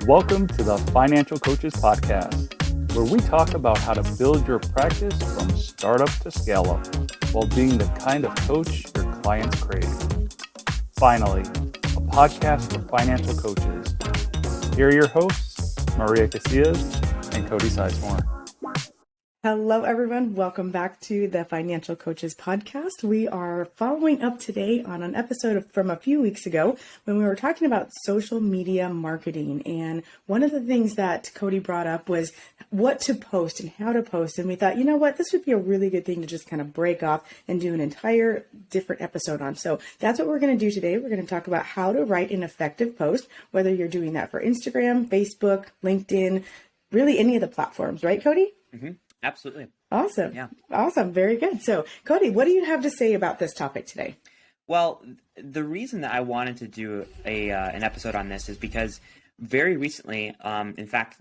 Welcome to the Financial Coaches Podcast, where we talk about how to build your practice from startup to scale up while being the kind of coach your clients crave. Finally, a podcast for financial coaches. Here are your hosts, Maria Casillas and Cody Sizemore. Hello, everyone. Welcome back to the Financial Coaches Podcast. We are following up today on an episode from a few weeks ago when we were talking about social media marketing. And one of the things that Cody brought up was what to post and how to post. And we thought, you know what, this would be a really good thing to just kind of break off and do an entire different episode on. So that's what we're going to do today. We're going to talk about how to write an effective post, whether you're doing that for Instagram, Facebook, LinkedIn, really any of the platforms, right, Cody? Mm-hmm. Absolutely. Awesome. Yeah. Awesome. Very good. So, Cody, what do you have to say about this topic today? Well, the reason that I wanted to do an episode on this is because very recently, in fact,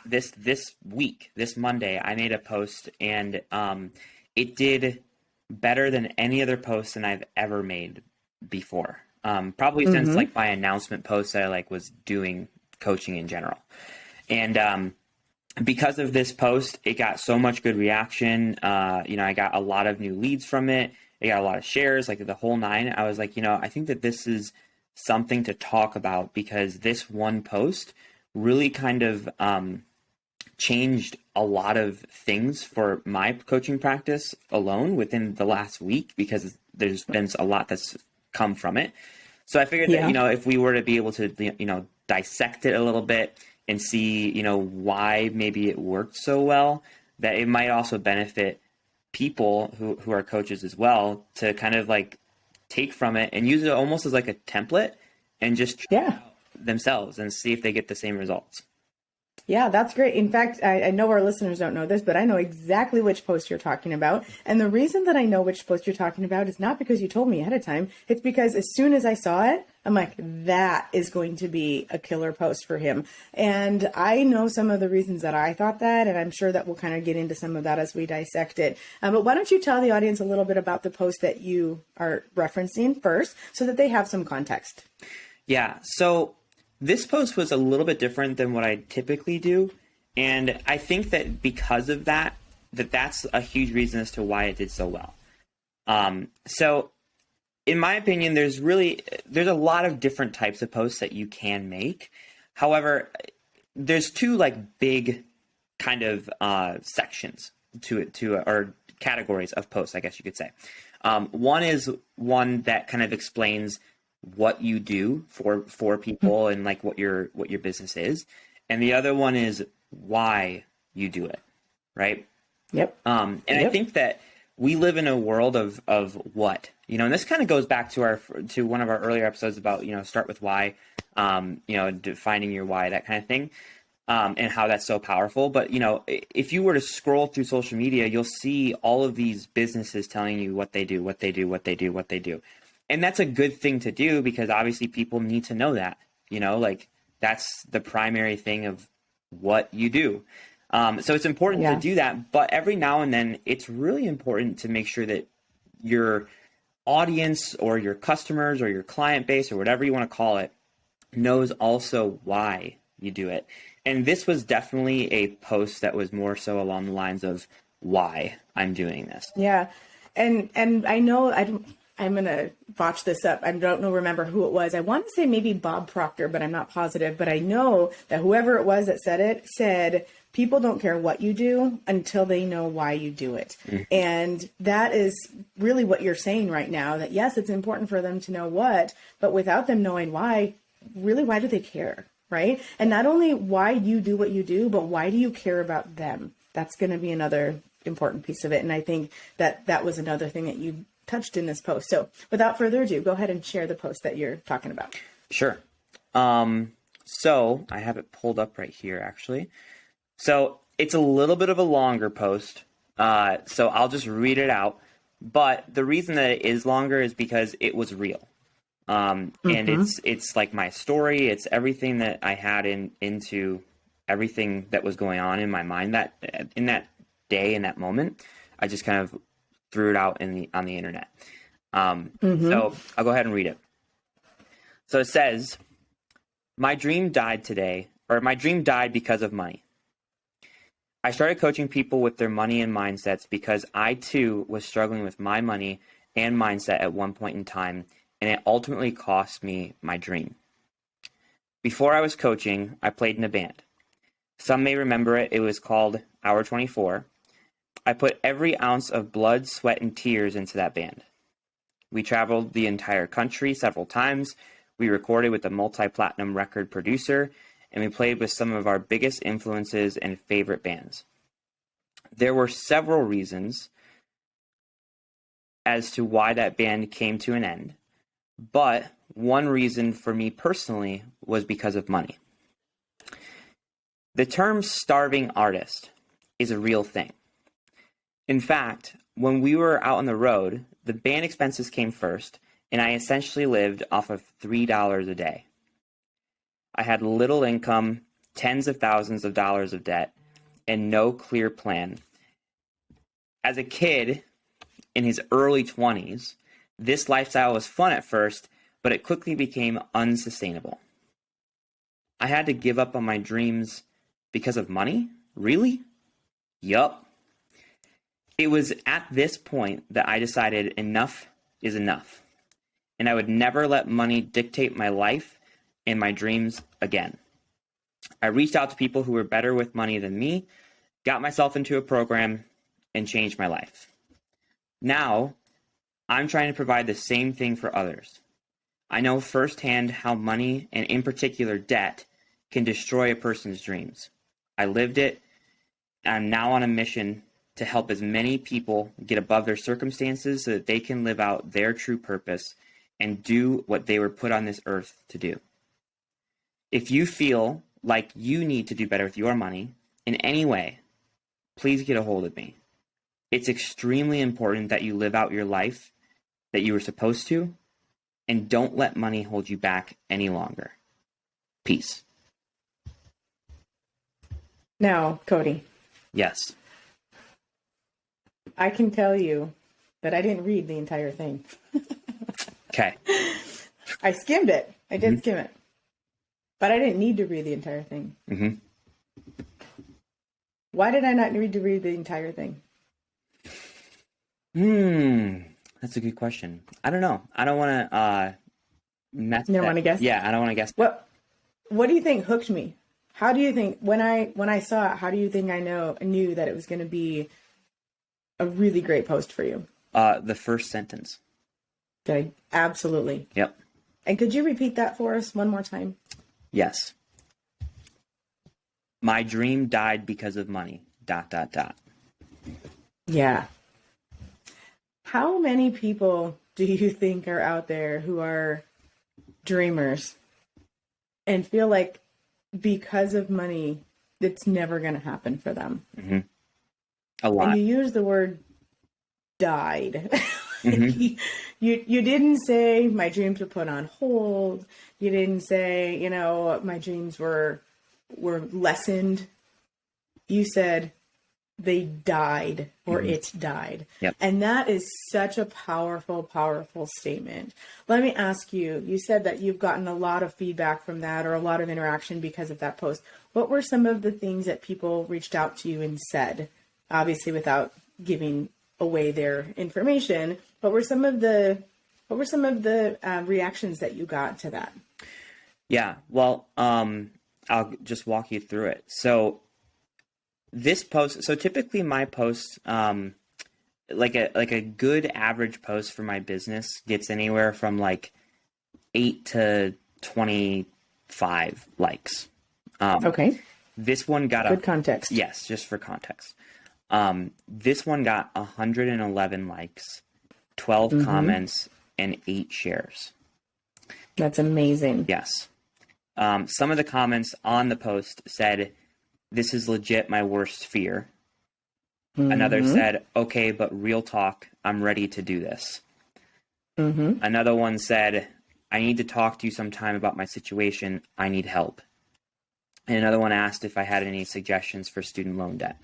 this week, this Monday, I made a post and it did better than any other post than I've ever made before. Probably since like my announcement post that I was doing coaching in general. And because of this post, it got so much good reaction. I got a lot of new leads from it. It got a lot of shares, like the whole nine. I was like, I think that this is something to talk about because this one post really kind of changed a lot of things for my coaching practice alone within the last week because there's been a lot that's come from it. So I figured that, if we were to be able to, dissect it a little bit and see, why maybe it worked so well, that it might also benefit people who are coaches as well to kind of take from it and use it almost as like a template and just try it out themselves and see if they get the same results. Yeah, that's great. In fact, I know our listeners don't know this, but I know exactly which post you're talking about. And the reason that I know which post you're talking about is not because you told me ahead of time. It's because as soon as I saw it, I'm like, that is going to be a killer post for him. And I know some of the reasons that I thought that, and I'm sure that we'll kind of get into some of that as we dissect it. But why don't you tell the audience a little bit about the post that you are referencing first so that they have some context? Yeah, so this post was a little bit different than what I typically do. And I think that because of that's a huge reason as to why it did so well. So in my opinion, there's a lot of different types of posts that you can make. However, there's two big kind of sections or categories of posts, I guess you could say. One is one that kind of explains what you do for people and what your business is. And the other one is why you do it. Right. Yep. I think that we live in a world of what, and this kind of goes back to one of our earlier episodes about, start with why, defining your why, that kind of thing. And how that's so powerful. But, if you were to scroll through social media, you'll see all of these businesses telling you what they do, what they do, what they do, what they do. And that's a good thing to do because obviously people need to know that, that's the primary thing of what you do. So it's important to do that. But every now and then it's really important to make sure that your audience or your customers or your client base or whatever you want to call it knows also why you do it. And this was definitely a post that was more so along the lines of why I'm doing this. Yeah. And I know I'm going to botch this up. I don't remember who it was. I want to say maybe Bob Proctor, but I'm not positive. But I know that whoever it was that said it said, people don't care what you do until they know why you do it. Mm-hmm. And that is really what you're saying right now, that yes, it's important for them to know what, but without them knowing why, really, why do they care? Right. And not only why you do what you do, but why do you care about them? That's going to be another important piece of it. And I think that was another thing that you touched in this post. So without further ado, go ahead and share the post that you're talking about. Sure. So I have it pulled up right here, actually. So it's a little bit of a longer post. So I'll just read it out. But the reason that it is longer is because it was real. And it's like my story. It's everything that I had into everything that was going on in my mind that in that day, in that moment. I just kind of threw it out on the internet. So I'll go ahead and read it. So it says, My dream died today my dream died because of money. I started coaching people with their money and mindsets because I too was struggling with my money and mindset at one point in time, and it ultimately cost me my dream. Before I was coaching, I played in a band. Some may remember it. It was called Hour 24. I put every ounce of blood, sweat, and tears into that band. We traveled the entire country several times. We recorded with a multi-platinum record producer, and we played with some of our biggest influences and favorite bands. There were several reasons as to why that band came to an end, but one reason for me personally was because of money. The term starving artist is a real thing. In fact, when we were out on the road, the band expenses came first, and I essentially lived off of $3 a day. I had little income, tens of thousands of dollars of debt, and no clear plan. As a kid in his early 20s, this lifestyle was fun at first, but it quickly became unsustainable. I had to give up on my dreams because of money? Really? Yup. It was at this point that I decided enough is enough, and I would never let money dictate my life and my dreams again. I reached out to people who were better with money than me, got myself into a program, and changed my life. Now, I'm trying to provide the same thing for others. I know firsthand how money, and in particular debt, can destroy a person's dreams. I lived it, and I'm now on a mission to help as many people get above their circumstances so that they can live out their true purpose and do what they were put on this earth to do. If you feel like you need to do better with your money in any way, please get a hold of me. It's extremely important that you live out your life that you were supposed to, and don't let money hold you back any longer. Peace. Now, Cody. Yes. I can tell you that I didn't read the entire thing. Okay. I skimmed it. I did skim it. But I didn't need to read the entire thing. Why did I not need to read the entire thing? That's a good question. I don't know. I don't want to You don't want to guess? Yeah, I don't want to guess. What do you think hooked me? How do you think when I saw it, how do you think I knew that it was going to be a really great post for you? The first sentence. Okay, absolutely. Yep. And could you repeat that for us one more time? Yes. My dream died because of money. ... Yeah. How many people do you think are out there who are dreamers and feel like because of money, it's never going to happen for them? A lot. And you use the word died. You didn't say my dreams were put on hold. You didn't say, my dreams were lessened. You said they died or it died. Yep. And that is such a powerful, powerful statement. Let me ask you, you said that you've gotten a lot of feedback from that or a lot of interaction because of that post. What were some of the things that people reached out to you and said? Obviously without giving away their information, what were some of the reactions that you got to that? Yeah, well, I'll just walk you through it. So this post, so typically my posts, like a good average post for my business gets anywhere from like 8 to 25 likes. Okay. This one got good context. Yes, just for context. This one got 111 likes, 12 comments, and 8 shares. That's amazing. Yes. Some of the comments on the post said, "This is legit my worst fear." Another said, "Okay, but real talk, I'm ready to do this." Another one said, "I need to talk to you sometime about my situation. I need help." And another one asked if I had any suggestions for student loan debt.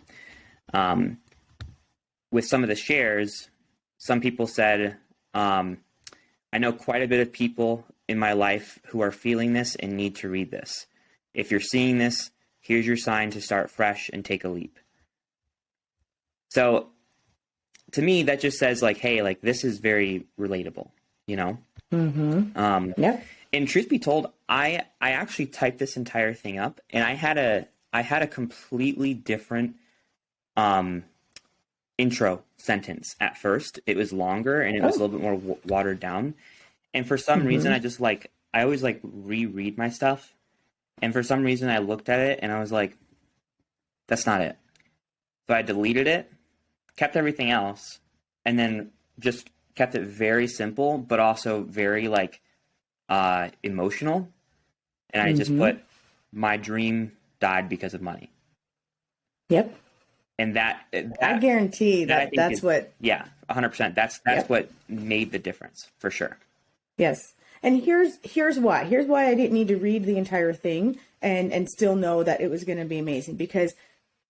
With some of the shares, some people said, "I know quite a bit of people in my life who are feeling this and need to read this. If you're seeing this, here's your sign to start fresh and take a leap. So to me, that just says like, hey, like this is very relatable, you know? Yep. And truth be told, I actually typed this entire thing up, and I had a completely different intro sentence at first. It was longer and it was a little bit more watered down. And for some reason, I always like reread my stuff. And for some reason, I looked at it and I was like, that's not it. So I deleted it, kept everything else, and then just kept it very simple, but also very like emotional. And I just put, my dream died because of money. Yep. And that I guarantee that's what. Yeah, 100%. That's what made the difference for sure. Yes. And here's why. Here's why I didn't need to read the entire thing and still know that it was going to be amazing, because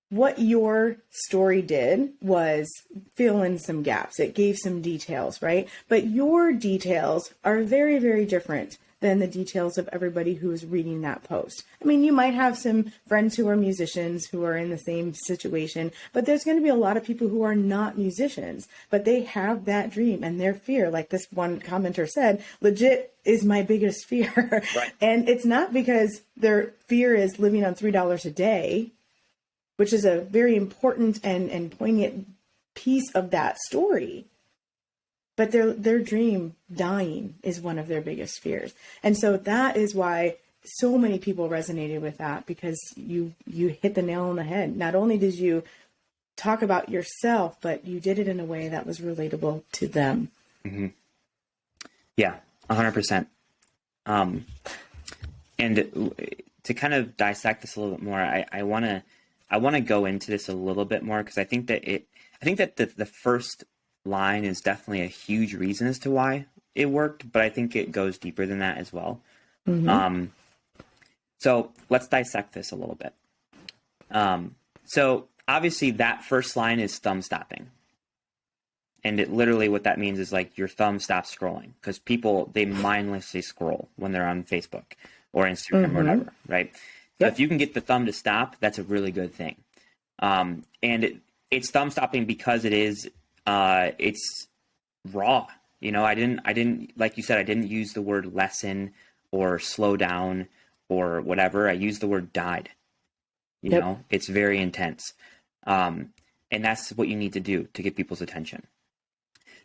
what your story did was fill in some gaps. It gave some details, right? But your details are very, very different than the details of everybody who is reading that post. I mean, you might have some friends who are musicians who are in the same situation, but there's going to be a lot of people who are not musicians, but they have that dream and their fear. Like this one commenter said, legit is my biggest fear. Right. And it's not because their fear is living on $3 a day, which is a very important and poignant piece of that story. But their dream dying is one of their biggest fears. And so that is why so many people resonated with that, because you hit the nail on the head. Not only did you talk about yourself, but you did it in a way that was relatable to them. Mm-hmm. Yeah, 100%. And to kind of dissect this a little bit more, I want to go into this a little bit more, because I think that the first line is definitely a huge reason as to why it worked, but I think it goes deeper than that as well. So let's dissect this a little bit. So obviously that first line is thumb stopping. And it literally, what that means is like your thumb stops scrolling, because people, they mindlessly scroll when they're on Facebook or Instagram or whatever, right? So if you can get the thumb to stop, that's a really good thing. And it's thumb stopping because it is, it's raw. You know, I didn't, like you said, I didn't use the word lesson or slow down or whatever. I used the word died. You know, it's very intense. And that's what you need to do to get people's attention.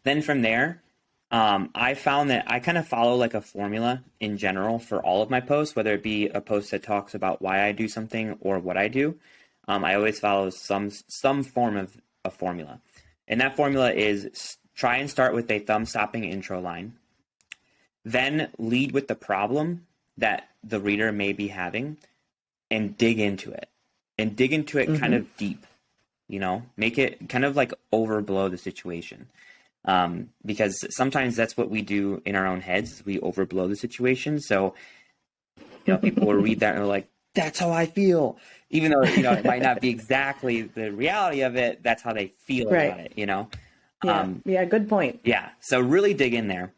Then from there, I found that I kind of follow like a formula in general for all of my posts, whether it be a post that talks about why I do something or what I do. I always follow some form of a formula. And that formula is try and start with a thumb-stopping intro line, then lead with the problem that the reader may be having, and dig into it. And dig into it kind of deep, you know, make it kind of like overblow the situation. Because sometimes that's what we do in our own heads, is we overblow the situation. So, you know, people will read that and they're like, that's how I feel. Even though, you know, it might not be exactly the reality of it, that's how they feel about it, you know? Yeah, good point. Yeah, so really dig in there.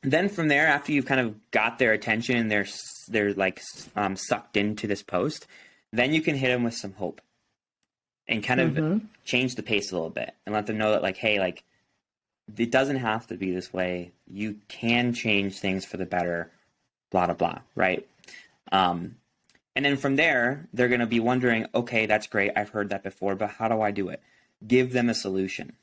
Then from there, after you've kind of got their attention and they're like sucked into this post, then you can hit them with some hope and kind of change the pace a little bit and let them know that like, hey, like, it doesn't have to be this way. You can change things for the better, blah, blah, blah, right? And then from there, they're going to be wondering, okay, that's great. I've heard that before, but how do I do it? Give them a solution,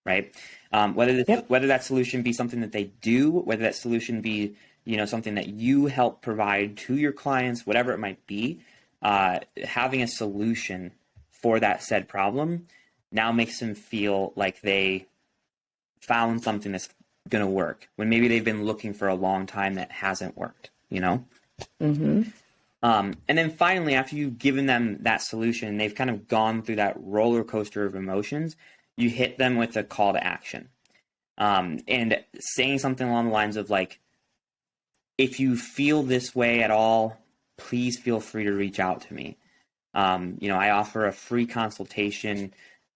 right? Whether that solution be something that they do, whether that solution be, you know, something that you help provide to your clients, whatever it might be, having a solution for that said problem now makes them feel like they found something that's going to work, when maybe they've been looking for a long time that hasn't worked, you know? And then finally, after you've given them that solution, they've kind of gone through that roller coaster of emotions, you hit them with a call to action. And saying something along the lines of like, if you feel this way at all, please feel free to reach out to me. You know, I offer a free consultation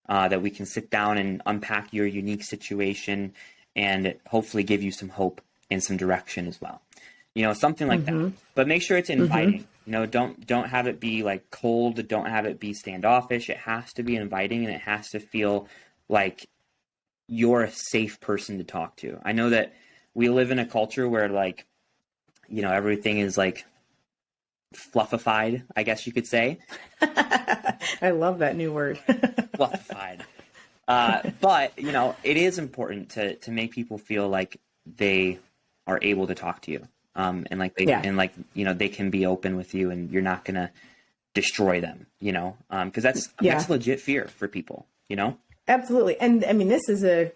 that we can sit down and unpack your unique situation and hopefully give you some hope and some direction as well. You know, something like that. But make sure it's inviting. Don't have it be like cold. Don't have it be standoffish. It has to be inviting, and it has to feel like you're a safe person to talk to. I know that we live in a culture where like, everything is like fluffified, I guess you could say. I love that new word. Fluffified. But, it is important to make people feel like they are able to talk to you. And like they can be open with you, and you're not going to destroy them, because that's legit fear for people, Absolutely. And I mean, this is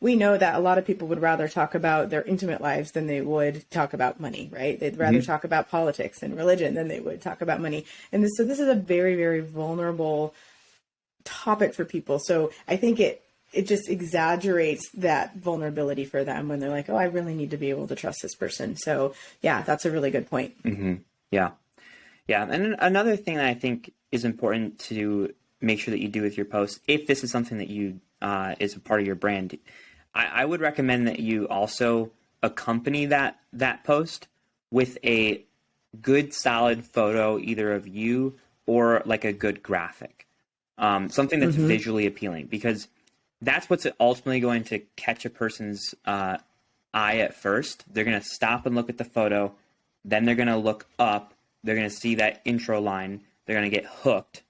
we know that a lot of people would rather talk about their intimate lives than they would talk about money, right? They'd rather talk about politics and religion than they would talk about money. And so this is a very, very vulnerable topic for people. So I think it just exaggerates that vulnerability for them when they're like, oh, I really need to be able to trust this person. So yeah, that's a really good point. Mm-hmm. Yeah. Yeah. And another thing that I think is important to make sure that you do with your posts, if this is something that you is a part of your brand, I would recommend that you also accompany that post with a good solid photo, either of you or like a good graphic, something that's visually appealing, because that's what's ultimately going to catch a person's eye at first. They're going to stop and look at the photo. Then they're going to look up. They're going to see that intro line. They're going to get hooked.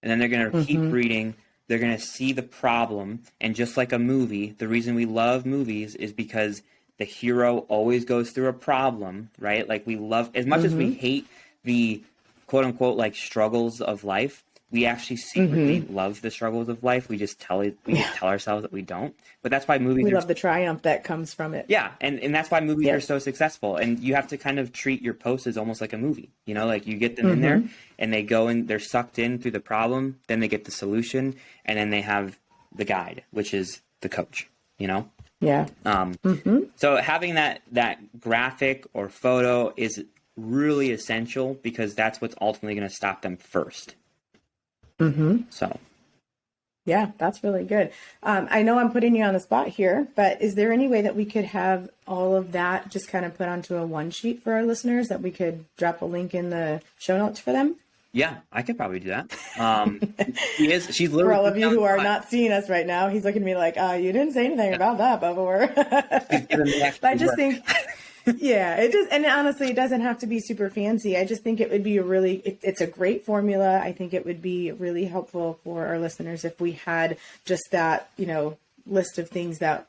And then they're going to keep reading. They're going to see the problem. And just like a movie, the reason we love movies is because the hero always goes through a problem, right? Like we love, as much as we hate the quote unquote like struggles of life, we actually secretly love the struggles of life. We just tell ourselves that we don't. But that's why movies. We love the triumph that comes from it. Yeah, and that's why movies are so successful. And you have to kind of treat your posts as almost like a movie. Like you get them in there, and they go and they're sucked in through the problem. Then they get the solution, and then they have the guide, which is the coach. Yeah. So having that graphic or photo is really essential, because that's what's ultimately going to stop them first. So. Yeah, that's really good. I know I'm putting you on the spot here, but is there any way that we could have all of that just kind of put onto a one sheet for our listeners, that we could drop a link in the show notes for them? Yeah, I could probably do that. She's literally, for all of you who are not seeing us right now, he's looking at me like, you didn't say anything about that before. But I just think, and honestly, it doesn't have to be super fancy. I just think it would be it's a great formula. I think it would be really helpful for our listeners if we had just that, list of things that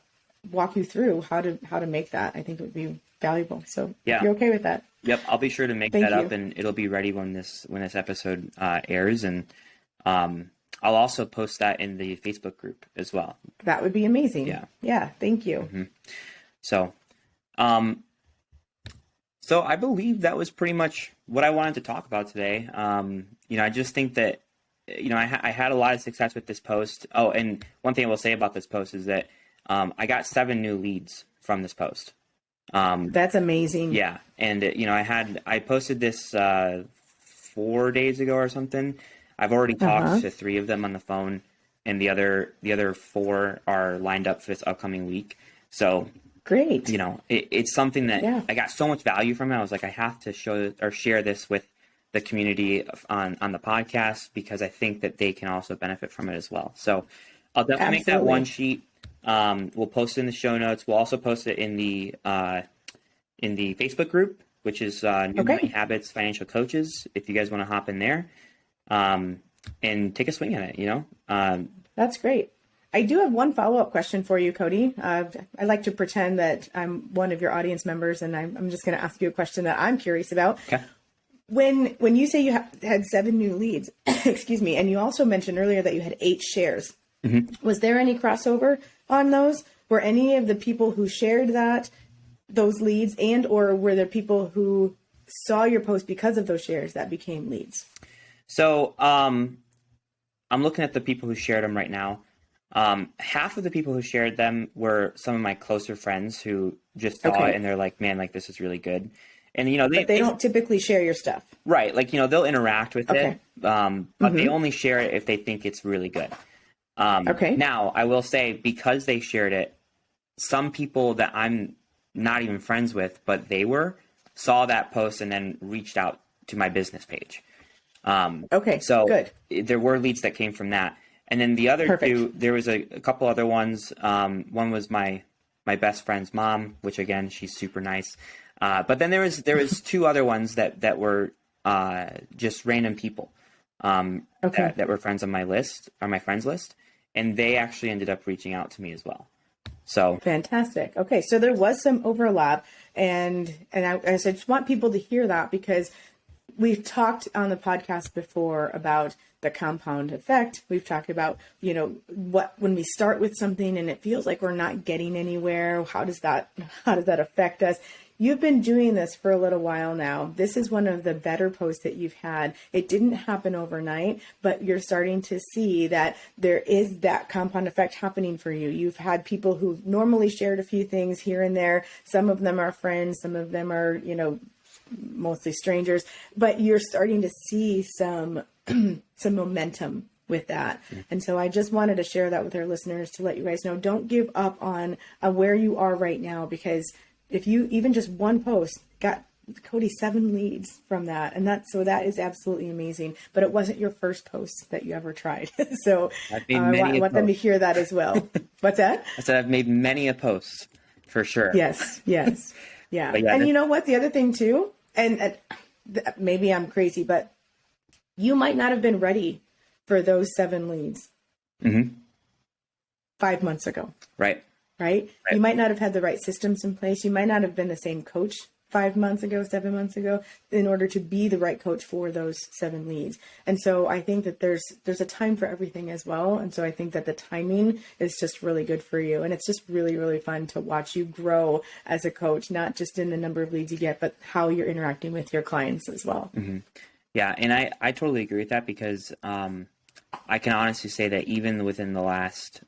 walk you through how to make that. I think it would be valuable. So if you're okay with that. Yep. I'll be sure to make that up, and it'll be ready when this episode airs. And, I'll also post that in the Facebook group as well. That would be amazing. Yeah. Yeah. Thank you. So, So I believe that was pretty much what I wanted to talk about today. I just think that, I had a lot of success with this post. Oh, and one thing I will say about this post is that I got 7 new leads from this post. That's amazing. Yeah. And, I posted this 4 days ago or something. I've already talked to 3 of them on the phone, and the other 4 are lined up for this upcoming week. So great. It's something that I got so much value from it. I was like, I have to share this with the community on the podcast, because I think that they can also benefit from it as well. So I'll definitely make that one sheet. We'll post it in the show notes. We'll also post it in the Facebook group, which is New Money Habits Financial Coaches, if you guys want to hop in there and take a swing at it, That's great. I do have one follow-up question for you, Cody. I like to pretend that I'm one of your audience members, and I'm just going to ask you a question that I'm curious about. Okay. When you say you had 7 new leads, excuse me, and you also mentioned earlier that you had 8 shares, was there any crossover on those? Were any of the people who shared those leads, and or were there people who saw your post because of those shares that became leads? So I'm looking at the people who shared them right now. Half of the people who shared them were some of my closer friends who just saw it and they're like, man, like this is really good. And, they don't typically share your stuff. Right. Like, they'll interact with it. But they only share it if they think it's really good. Now I will say, because they shared it, some people that I'm not even friends with, but they saw that post and then reached out my business page. Okay, so good. There were leads that came from that. And then the other two, there was a couple other ones. One was my best friend's mom, which again, she's super nice. But then there was two other ones that were just random people that were friends on my list, or my friends list, and they actually ended up reaching out to me as well. So fantastic. Okay, so there was some overlap, and I just want people to hear that, because we've talked on the podcast before about the compound effect. We've talked about, when we start with something and it feels like we're not getting anywhere, how does that affect us? You've been doing this for a little while now. This is one of the better posts that you've had. It didn't happen overnight, but you're starting to see that there is that compound effect happening for you. You've had people who normally shared a few things here and there. Some of them are friends, some of them are, mostly strangers, but you're starting to see some momentum with that. And so I just wanted to share that with our listeners to let you guys know, don't give up on where you are right now, because if you even just one post got Cody 7 leads from that, and that is absolutely amazing. But it wasn't your first post that you ever tried. So I want them to hear that as well. What's that? I said I've made many a post for sure. Yes. Yeah. And you know what? The other thing too, and maybe I'm crazy, but you might not have been ready for those 7 leads 5 months ago. Right? You might not have had the right systems in place. You might not have been the same coach 5 months ago, 7 months ago, in order to be the right coach for those 7 leads. And so I think that there's a time for everything as well. And so I think that the timing is just really good for you. And it's just really, really fun to watch you grow as a coach, not just in the number of leads you get, but how you're interacting with your clients as well. Mm-hmm. Yeah. And I totally agree with that, because I can honestly say that even within the last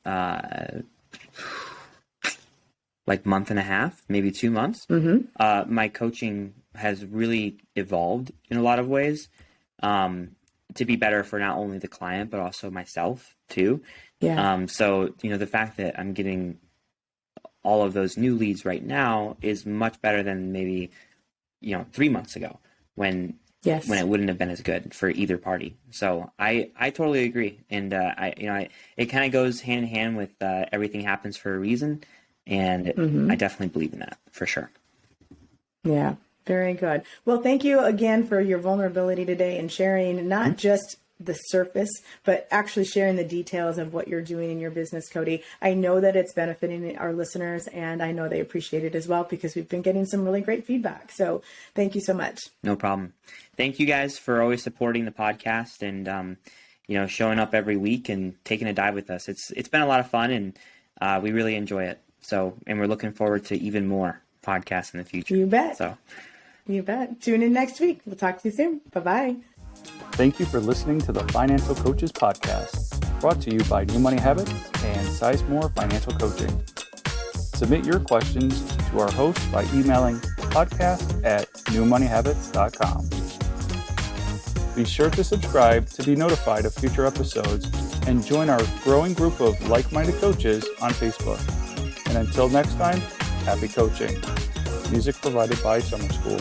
month and a half, maybe 2 months, my coaching has really evolved in a lot of ways, to be better for not only the client, but also myself too. Yeah. So, the fact that I'm getting all of those new leads right now is much better than maybe, 3 months ago when it wouldn't have been as good for either party. So I totally agree. And, it kind of goes hand in hand with, everything happens for a reason. And I definitely believe in that for sure. Yeah, very good. Well, thank you again for your vulnerability today and sharing not just the surface, but actually sharing the details of what you're doing in your business, Cody. I know that it's benefiting our listeners, and I know they appreciate it as well, because we've been getting some really great feedback. So thank you so much. No problem. Thank you guys for always supporting the podcast and, showing up every week and taking a dive with us. It's been a lot of fun, and we really enjoy it. So, and we're looking forward to even more podcasts in the future. You bet. You bet. Tune in next week. We'll talk to you soon. Bye-bye. Thank you for listening to the Financial Coaches Podcast, brought to you by New Money Habits and Sizemore Financial Coaching. Submit your questions to our host by emailing podcast@newmoneyhabits.com. Be sure to subscribe to be notified of future episodes and join our growing group of like-minded coaches on Facebook. And until next time, happy coaching. Music provided by Summer School.